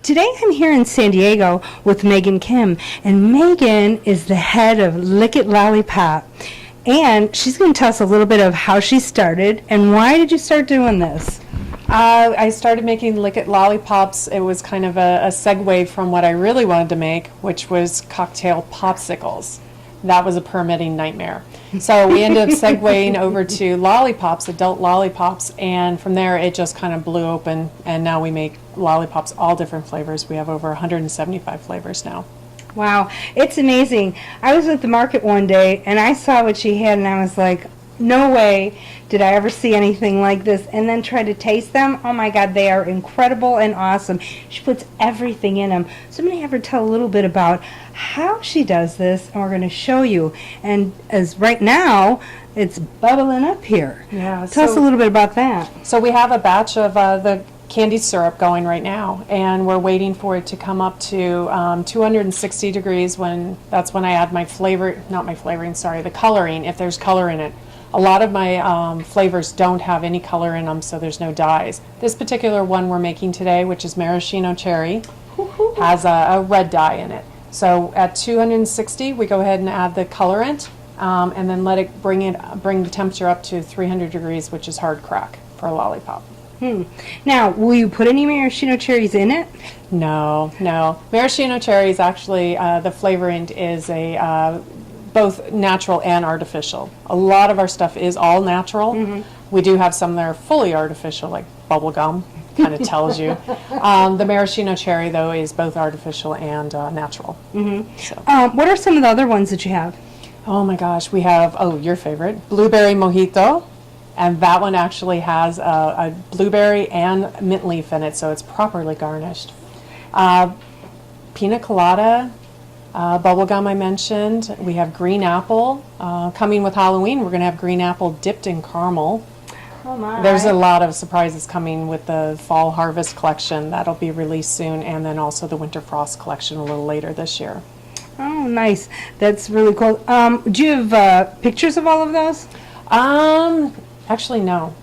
Today I'm here in San Diego with Megan Kim, and Megan is the head of Lick It Lollipop, and she's going to tell us a little bit of how she started and why did you start doing this? I started making Lick It Lollipops. It was kind of a segue from what I really wanted to make, which was cocktail popsicles. That was a permitting nightmare. So we ended up segueing over to lollipops, adult lollipops, and from there it just kind of blew open, and now we make lollipops all different flavors. We have over 175 flavors now. Wow, it's amazing. I was at the market one day and I saw what she had and I was like, no way did I ever see anything like this, and then try to taste them. Oh my God, they are incredible and awesome. She puts everything in them. So I'm going to have her tell a little bit about how she does this, and we're going to show you. And as right now, it's bubbling up here. Yeah. Tell us a little bit about that. So we have a batch of the candy syrup going right now, and we're waiting for it to come up to 260 degrees. That's when I add my the coloring, if there's color in it. A lot of my flavors don't have any color in them, so there's no dyes. This particular one we're making today, which is maraschino cherry, has a red dye in it. So at 260, we go ahead and add the colorant, and then let it bring the temperature up to 300 degrees, which is hard crack for a lollipop. Now, will you put any maraschino cherries in it? No. Maraschino cherries, actually, the flavorant is both natural and artificial. A lot of our stuff is all natural. Mm-hmm. We do have some that are fully artificial, like bubble gum, kind of tells you. The maraschino cherry, though, is both artificial and natural. Mm-hmm. So. What are some of the other ones that you have? Oh my gosh, we have, your favorite, blueberry mojito. And that one actually has a blueberry and mint leaf in it, so it's properly garnished. Pina colada, bubblegum I mentioned. We have green apple. Coming with Halloween, we're going to have green apple dipped in caramel. Oh my. There's a lot of surprises coming with the fall harvest collection. That'll be released soon, and then also the winter frost collection a little later this year. Oh, nice. That's really cool. Do you have pictures of all of those? Actually, no.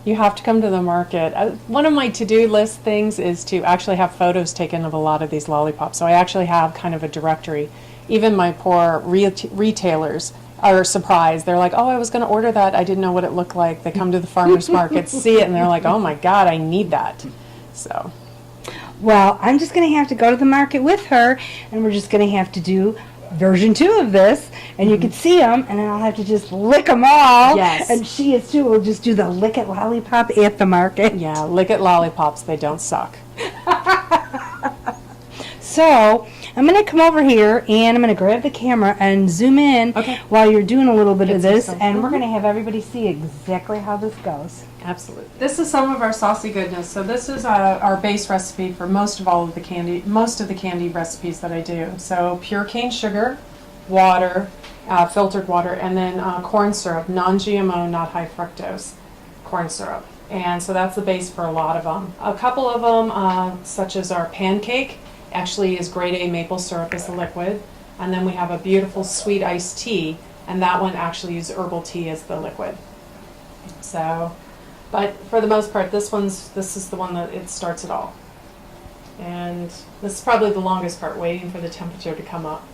You have to come to the market. One of my to-do list things is to actually have photos taken of a lot of these lollipops. So I actually have kind of a directory. Even my poor retailers are surprised. They're like, oh, I was going to order that. I didn't know what it looked like. They come to the farmer's market, see it, and they're like, oh my God, I need that. So. Well, I'm just going to have to go to the market with her, and we're just going to have to do version 2 of this, and you can see them, and then I'll have to just lick them all. Yes. And she is too. We'll just do the Lick It Lollipop at the market. Yeah, Lick It Lollipops. They don't suck. So I'm going to come over here, and I'm going to grab the camera and zoom in while you're doing a little bit of this, and we're going to have everybody see exactly how this goes. Absolutely. This is some of our saucy goodness. So this is our base recipe for most of the candy recipes that I do. So pure cane sugar, water, filtered water, and then corn syrup, non-GMO, not high fructose corn syrup. And so that's the base for a lot of them. A couple of them, such as our pancake, actually is grade A maple syrup as the liquid. And then we have a beautiful sweet iced tea, and that one actually is herbal tea as the liquid. So. But for the most part, this is the one that it starts it all. And this is probably the longest part, waiting for the temperature to come up.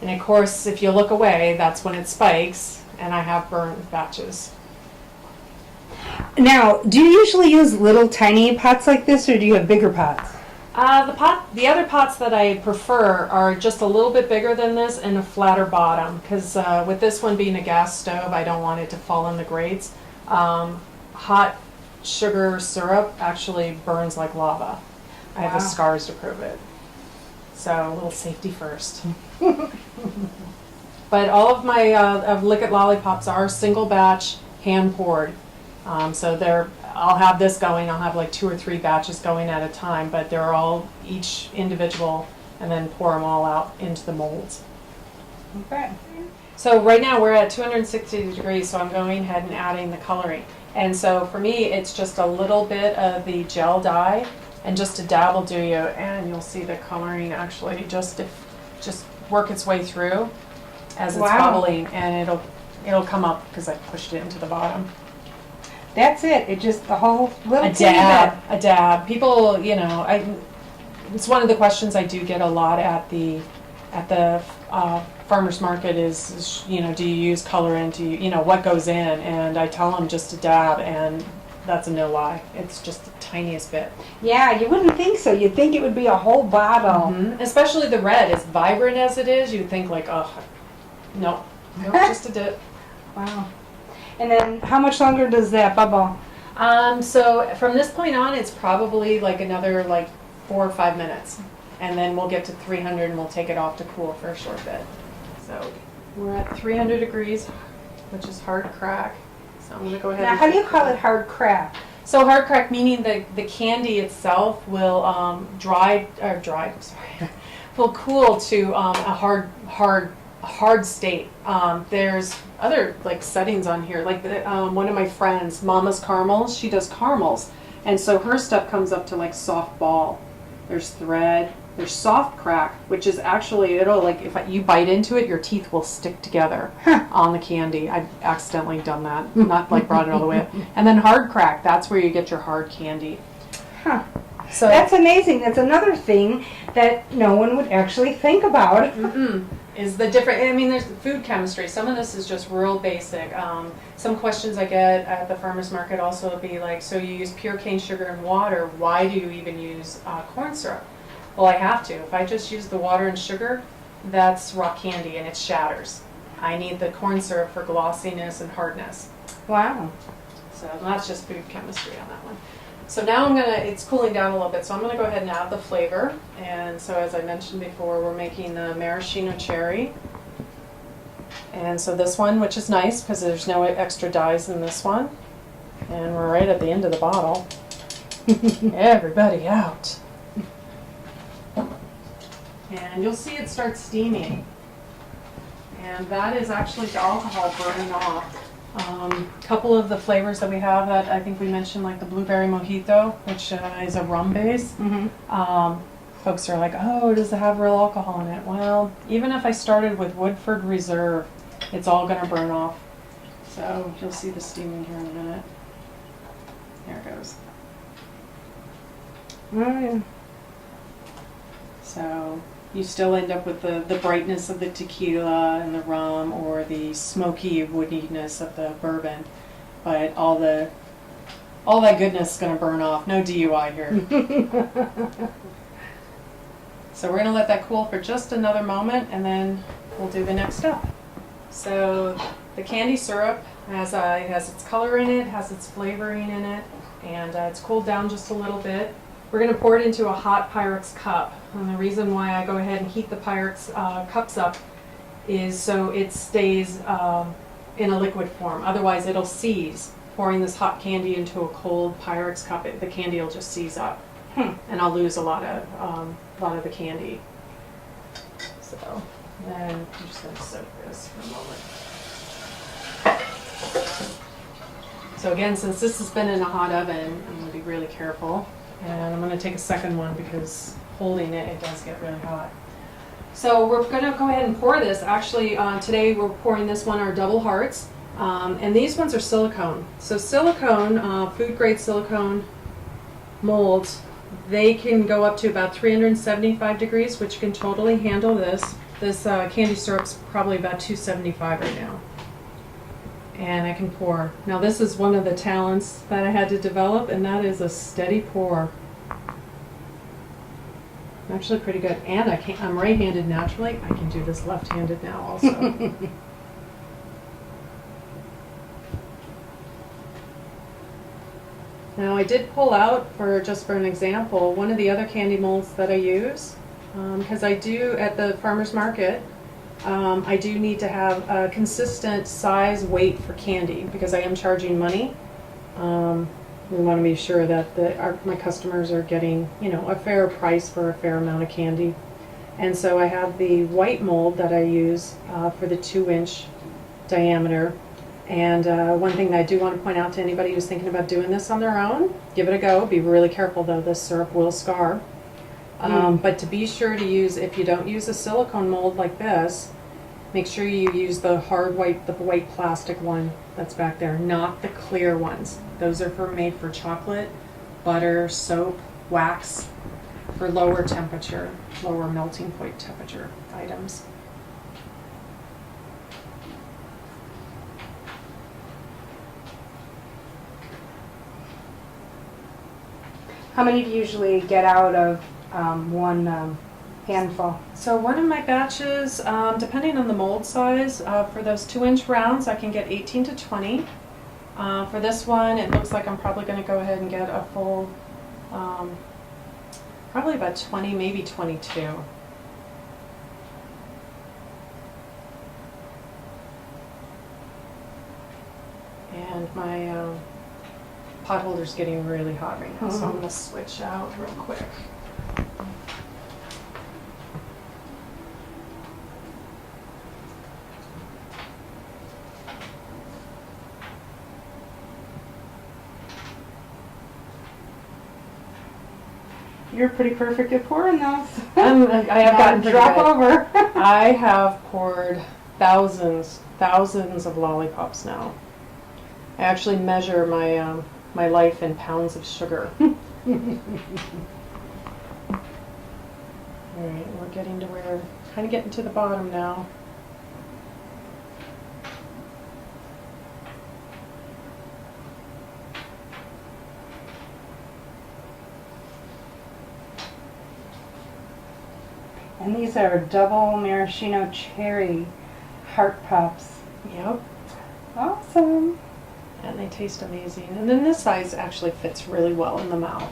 And of course, if you look away, that's when it spikes, and I have burnt batches. Now, do you usually use little tiny pots like this, or do you have bigger pots? The other pots that I prefer are just a little bit bigger than this and a flatter bottom, because with this one being a gas stove, I don't want it to fall in the grates. Hot sugar syrup actually burns like lava. I have the scars to prove it. So a little safety first. But all of my Lick It Lollipops are single batch, hand poured. So I'll have this going. I'll have like 2 or 3 batches going at a time, but they're all each individual, and then pour them all out into the molds. Okay. So right now we're at 260 degrees, so I'm going ahead and adding the coloring. And so for me, it's just a little bit of the gel dye and just a dab will do you. And you'll see the coloring actually just work its way through as it's bubbling, and it'll come up because I pushed it into the bottom. That's it. It just the whole little A dab. People, it's one of the questions I do get a lot at the farmer's market is, do you use colorant? Do you, what goes in? And I tell them just a dab, and that's a no lie. It's just the tiniest bit. Yeah, you wouldn't think so. You'd think it would be a whole bottle. Mm-hmm. Especially the red, as vibrant as it is, you'd think like, oh, no, just a dip. Wow. And then how much longer does that bubble? So from this point on, it's probably like another 4 or 5 minutes. And then we'll get to 300 and we'll take it off to cool for a short bit. So we're at 300 degrees, which is hard crack. So I'm going to go ahead Now, how do you call it hard crack? So hard crack meaning the candy itself will will cool to a hard state. There's other settings on here, one of my friends, Mama's Caramels, she does caramels, and so her stuff comes up to soft ball. There's thread, there's soft crack, which is actually, if you bite into it, your teeth will stick together on the candy. I've accidentally done that, not brought it all the way up. And then hard crack, that's where you get your hard candy. Huh. So that's amazing. That's another thing that no one would actually think about. Is the different, there's food chemistry. Some of this is just real basic. Some questions I get at the farmer's market also would be so you use pure cane sugar and water, why do you even use corn syrup? Well, I have to. If I just use the water and sugar, that's rock candy and it shatters. I need the corn syrup for glossiness and hardness. Wow. So that's just food chemistry on that one. So now it's cooling down a little bit, so I'm going to go ahead and add the flavor. And so as I mentioned before, we're making the maraschino cherry. And so this one, which is nice because there's no extra dyes in this one. And we're right at the end of the bottle. Everybody out. And you'll see it start steaming. And that is actually the alcohol burning off. A couple of the flavors that we have that I think we mentioned, like the blueberry mojito, which is a rum base. Folks are like, oh, does it have real alcohol in it? Well, even if I started with Woodford Reserve, it's all going to burn off. So you'll see the steaming here in a minute. There it goes. Oh, yeah. So you still end up with the brightness of the tequila and the rum, or the smoky woodiness of the bourbon, but all that goodness is going to burn off. No DUI here. So we're going to let that cool for just another moment, and then we'll do the next step. So the candy syrup has its color in it, has its flavoring in it, and it's cooled down just a little bit. We're going to pour it into a hot Pyrex cup. And the reason why I go ahead and heat the Pyrex cups up is so it stays in a liquid form. Otherwise it'll seize. Pouring this hot candy into a cold Pyrex cup, the candy will just seize up. And I'll lose a lot of the candy. So then I'm just going to soak this for a moment. So again, since this has been in a hot oven, I'm going to be really careful. And I'm going to take a second one because holding it, it does get really hot. So we're going to go ahead and pour this. Actually, today we're pouring this one, our double hearts. And these ones are silicone. So silicone, food grade silicone molds, they can go up to about 375 degrees, which can totally handle this. This candy syrup's probably about 275 right now. And I can pour. Now this is one of the talents that I had to develop, and that is a steady pour. Actually pretty good. And I'm right-handed naturally. I can do this left-handed now also. Now I did pull out, just for an example, one of the other candy molds that I use, because I do at the farmer's market, I do need to have a consistent size weight for candy because I am charging money. We want to be sure that my customers are getting, a fair price for a fair amount of candy. And so I have the white mold that I use for the 2-inch diameter. And one thing that I do want to point out to anybody who's thinking about doing this on their own, give it a go. Be really careful though, this syrup will scar. But to be sure to use, if you don't use a silicone mold like this, make sure you use the white plastic one that's back there, not the clear ones. Those are made for chocolate, butter, soap, wax, for lower temperature, lower melting point temperature items. How many do you usually get out of one handful? So one of my batches, depending on the mold size, for those 2-inch rounds, I can get 18 to 20. For this one, it looks like I'm probably going to go ahead and get a full, probably about 20, maybe 22. And my pot holder's getting really hot right now, so I'm going to switch out real quick. You're pretty perfect at pouring those. I have gotten pretty drop good. over. I have poured thousands of lollipops now. I actually measure my my life in pounds of sugar. All right, we're getting to where, kind of getting to the bottom now. And these are double maraschino cherry heart pops. Yep. Awesome. And they taste amazing. And then this size actually fits really well in the mouth.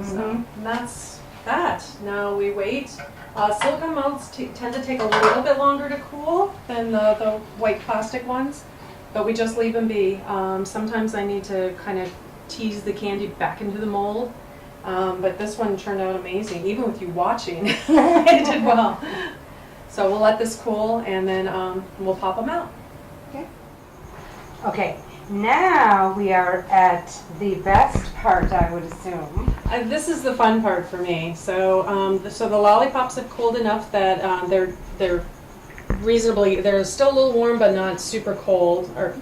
So, and that's that. Now we wait. Silicone molds tend to take a little bit longer to cool than the white plastic ones, but we just leave them be. Sometimes I need to kind of tease the candy back into the mold, but this one turned out amazing. Even with you watching, it did well. So we'll let this cool, and then we'll pop them out. Okay, now we are at the best part, I would assume. This is the fun part for me. So, so the lollipops have cooled enough that they're reasonably. They're still a little warm, but not super cold, or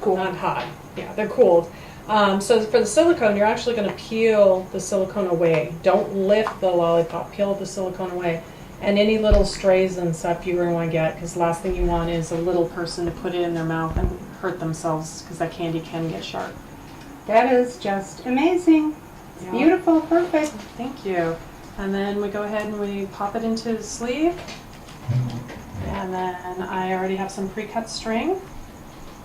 cool. Not hot. Yeah, they're cooled. So for the silicone, you're actually going to peel the silicone away. Don't lift the lollipop. Peel the silicone away, and any little strays and stuff you're going to want to get, because the last thing you want is a little person to put it in their mouth and hurt themselves, because that candy can get sharp. That is just amazing. It's beautiful, perfect. Thank you. And then we go ahead and we pop it into the sleeve. And then I already have some pre-cut string.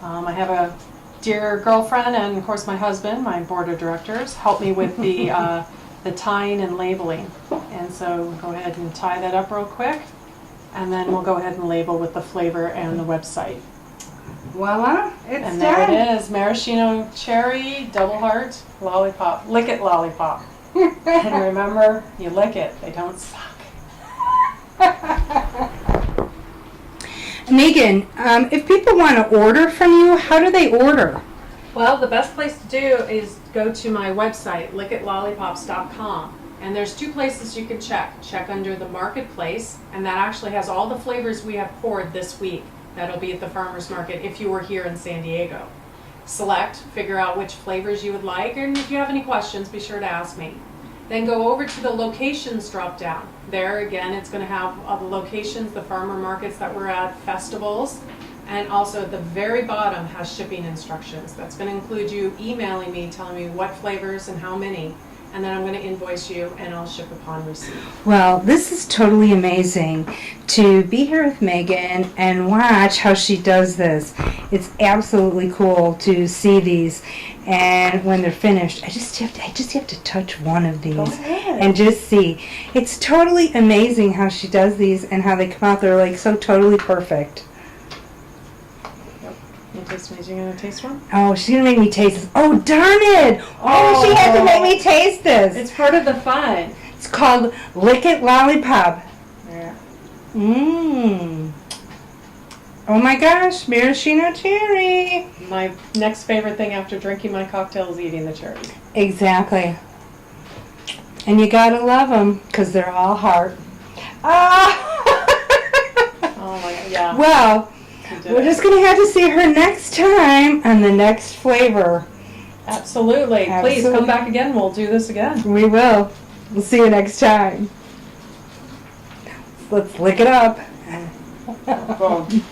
I have a dear girlfriend and of course my husband, my board of directors, help me with the tying and labeling. And so we'll go ahead and tie that up real quick. And then we'll go ahead and label with the flavor and the website. Voila, it's And done. there it is, maraschino cherry, double heart, lollipop. Lick it, lollipop. And remember, you lick it, they don't suck. Megan, if people want to order from you, how do they order? Well, the best place to do is go to my website, lickitlollipops.com. And there's two places you can check. Check under the marketplace, and that actually has all the flavors we have poured this week. That'll be at the farmer's market if you were here in San Diego. Select, figure out which flavors you would like, and if you have any questions, be sure to ask me. Then go over to the locations drop down. There again, it's going to have the locations, the farmer markets that we're at, festivals, and also at the very bottom has shipping instructions. That's going to include you emailing me, telling me what flavors and how many, and then I'm going to invoice you and I'll ship upon receipt. Well, this is totally amazing to be here with Megan and watch how she does this. It's absolutely cool to see these, and when they're finished, I just have to touch one of these and just see. It's totally amazing how she does these and how they come out. They're like so totally perfect. You taste amazing. You gonna taste one? Oh, she's gonna make me taste this. Oh, darn it! Oh, she had to make me taste this. It's part of the fun. It's called Lick It Lollipop. There Mmm. Oh my gosh, maraschino cherry. My next favorite thing after drinking my cocktail is eating the cherries. Exactly. And you gotta love them because they're all heart. Ah! Oh my god, yeah. Well, You did we're it. just gonna have to see her next time on the next flavor. Absolutely. Please Absolutely. come back again. We'll do this again. We will. We'll see you next time. Let's lick it up. Boom.